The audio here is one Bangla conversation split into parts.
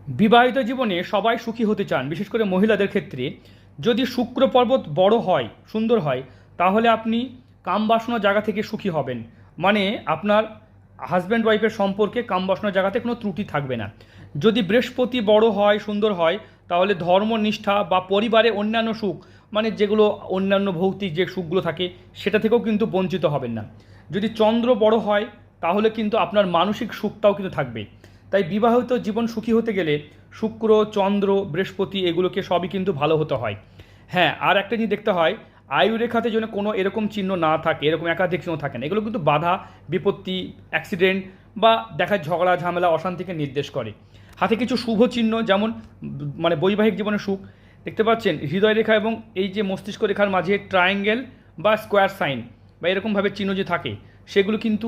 বিবাহিত জীবনে সবাই সুখী হতে চান, বিশেষ করে মহিলাদের ক্ষেত্রে। যদি শুক্র পর্বত বড় হয়, সুন্দর হয়, তাহলে আপনি কামবাসনা জায়গা থেকে সুখী হবেন। মানে আপনার হাজব্যান্ড ওয়াইফের সম্পর্কে কামবাসনা জায়গাতে কোনো ত্রুটি থাকবে না। যদি বৃহস্পতি বড় হয়, সুন্দর হয়, তাহলে ধর্মনিষ্ঠা বা পরিবারে অন্যান্য সুখ, মানে যেগুলো অন্যান্য ভৌতিক যে সুখগুলো থাকে, সেটা থেকেও কিন্তু বঞ্চিত হবেন না। যদি চন্দ্র বড় হয়, তাহলে কিন্তু আপনার মানসিক সুখটাও কিন্তু থাকবে। তাই বিবাহিত জীবন সুখী হতে গেলে শুক্র, চন্দ্র, বৃহস্পতি এগুলোকে সবই কিন্তু ভালো হতে হয়। হ্যাঁ, আর একটা জিনিস দেখতে হয়, আয়ুরেখাতে যেন কোনো এরকম চিহ্ন না থাকে, এরকম একাধিক চিহ্ন থাকে না। এগুলো কিন্তু বাধা, বিপত্তি, অ্যাক্সিডেন্ট বা দেখা ঝগড়া ঝামেলা অশান্তিকে নির্দেশ করে। হাতে কিছু শুভ চিহ্ন, যেমন মানে বৈবাহিক জীবনে সুখ দেখতে পাচ্ছেন, হৃদয় রেখা এবং এই যে মস্তিষ্ক রেখার মাঝে ট্রায়াঙ্গেল বা স্কোয়ার সাইন বা এরকমভাবে চিহ্ন যে থাকে, সেগুলো কিন্তু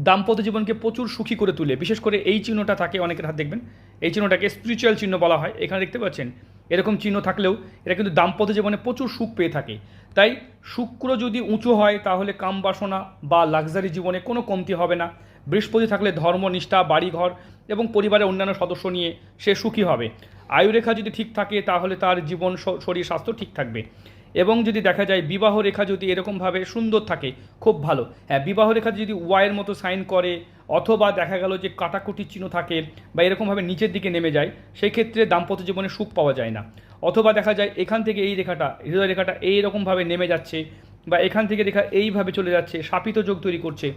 দাম্পত্য জীবনকে প্রচুর সুখী করে তোলে। বিশেষ করে এই চিহ্নটা থাকে অনেকের হাত, দেখবেন এই চিহ্নটাকে স্পিরিচুয়াল চিহ্ন বলা হয়। এখানে দেখতে পাচ্ছেন এরকম চিহ্ন থাকলেও এরা কিন্তু দাম্পত্য জীবনে প্রচুর সুখ পেয়ে থাকে। তাই শুক্র যদি উঁচু হয়, তাহলে কাম বাসনা বা লাক্সারি জীবনে কোনো কমতি হবে না। বৃহস্পতি থাকলে ধর্মনিষ্ঠা, বাড়িঘর এবং পরিবারের অন্যান্য সদস্য নিয়ে সে সুখী হবে। আয়ুরেখা যদি ঠিক থাকে, তাহলে তার জীবন, শরীর স্বাস্থ্য ঠিক থাকবে। এবং যদি দেখা যায় বিবাহ রেখা যদি এরকমভাবে সুন্দর থাকে, খুব ভালো। হ্যাঁ, বিবাহ রেখা যদি ওয়াইয়ের মতো সাইন করে, অথবা দেখা গেল যে কাটাকুটির চিহ্ন থাকে বা এরকমভাবে নিচের দিকে নেমে যায়, সেই ক্ষেত্রে দাম্পত্য জীবনে সুখ পাওয়া যায় না। অথবা দেখা যায় এখান থেকে এই রেখাটা, হৃদয় রেখাটা এইরকমভাবে নেমে যাচ্ছে, বা এখান থেকে রেখা এইভাবে চলে যাচ্ছে, শাপিত যোগ তৈরি করছে।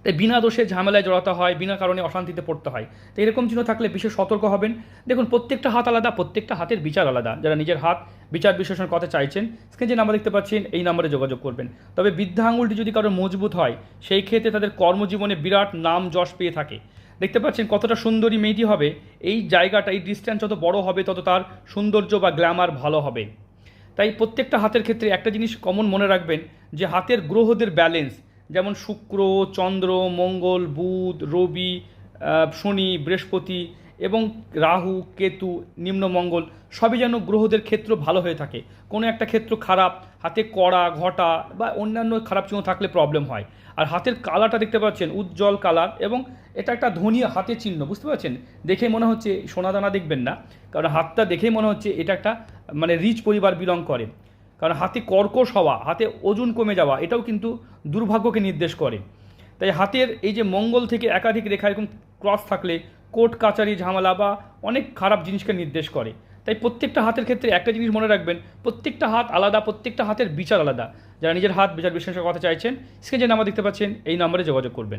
তাই বিনা দোষে ঝামেলায় জড়াতে হয়, বিনা কারণে অশান্তিতে পড়তে হয়। তো এরকম চিহ্ন থাকলে বিশেষ সতর্ক হবেন। দেখুন, প্রত্যেকটা হাত আলাদা, প্রত্যেকটা হাতের বিচার আলাদা। যারা নিজের হাত বিচার বিশ্লেষণ করতে চাইছেন, স্ক্রিনে যে নাম্বার দেখতে পাচ্ছেন, এই নাম্বারে যোগাযোগ করবেন। তবে বৃদ্ধা আঙুলটি যদি কারোর মজবুত হয়, সেই ক্ষেত্রে তাদের কর্মজীবনে বিরাট নাম যশ পেয়ে থাকে। দেখতে পাচ্ছেন কতটা সুন্দরী মেয়েটি হবে, এই জায়গাটা, এই ডিস্ট্যান্স যত বড় হবে, তত তার সৌন্দর্য বা গ্ল্যামার ভালো হবে। তাই প্রত্যেকটা হাতের ক্ষেত্রে একটা জিনিস কমন মনে রাখবেন, যে হাতের গ্রহদের ব্যালেন্স, যেমন শুক্র, চন্দ্র, মঙ্গল, বুধ, রবি, শনি, বৃহস্পতি এবং রাহু, কেতু, নিম্নমঙ্গল, সবই যেন গ্রহদের ক্ষেত্র ভালো হয়ে থাকে। কোনো একটা ক্ষেত্র খারাপ, হাতে কড়া, ঘটা বা অন্যান্য খারাপ চিহ্ন থাকলে প্রবলেম হয়। আর হাতের কালারটা দেখতে পাচ্ছেন উজ্জ্বল কালার, এবং এটা একটা ধনী হাতের চিহ্ন, বুঝতে পারছেন? দেখে মনে হচ্ছে সোনাদানা দেখবেন না, কারণ হাতটা দেখেই মনে হচ্ছে এটা একটা মানে রিচ পরিবার বিলং করে। কারণ হাতে কর্কশ হওয়া, হাতে ওজন কমে যাওয়া, এটাও কিন্তু দুর্ভাগ্যকে নির্দেশ করে। তাই হাতের এই যে মঙ্গল থেকে একাধিক রেখা এরকম ক্রস থাকলে কোর্ট কাচারি ঝামেলা বা অনেক খারাপ জিনিসকে নির্দেশ করে। তাই প্রত্যেকটা হাতের ক্ষেত্রে একটা জিনিস মনে রাখবেন, প্রত্যেকটা হাত আলাদা, প্রত্যেকটা হাতের বিচার আলাদা। যারা নিজের হাত বিচার বিশ্লেষণ করতে চাইছেন, স্ক্রিনে যে নাম্বার দেখতে পাচ্ছেন, এই নাম্বারে যোগাযোগ করবেন।